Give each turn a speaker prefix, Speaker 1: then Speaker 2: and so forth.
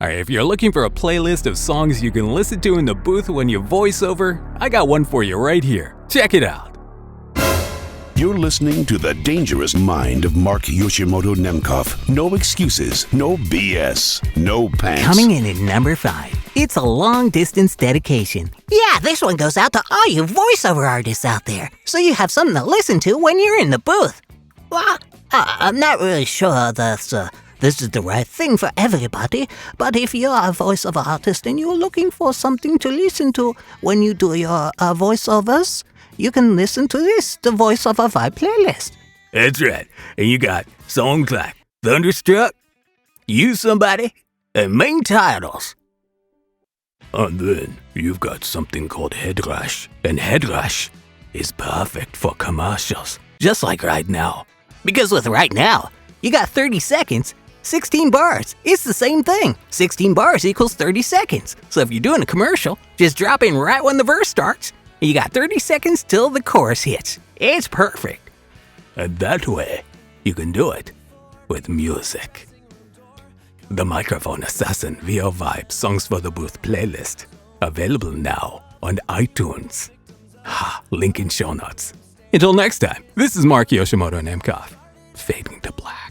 Speaker 1: Alright, if you're looking for a playlist of songs you can listen to in the booth when you voice over, I got one for you right here. Check it out.
Speaker 2: You're listening to The Dangerous Mind of Mark Yoshimoto Nemkov. No excuses, no BS, no pants.
Speaker 3: Coming in at number 5, it's a long-distance dedication. Yeah, this one goes out to all you voiceover artists out there, so you have something to listen to when you're in the booth. Well, I'm not really sure this is the right thing for everybody, but if you're a voiceover artist and you're looking for something to listen to when you do your voiceovers, you can listen to this, the Voiceover Vibe playlist.
Speaker 1: That's right. And you got songs like Thunderstruck, You Somebody, and main titles. And then you've got something called Headrush. And Headrush is perfect for commercials, just like right now.
Speaker 3: Because with right now, you got 30 seconds, 16 bars. It's the same thing. 16 bars equals 30 seconds. So if you're doing a commercial, just drop in right when the verse starts. You got 30 seconds till the chorus hits. It's perfect.
Speaker 1: And that way, you can do it with music. The Microphone Assassin VO Vibe Songs for the Booth playlist. Available now on iTunes. Link in show notes. Until next time, this is Mark Yoshimoto Nemkov, fading to black.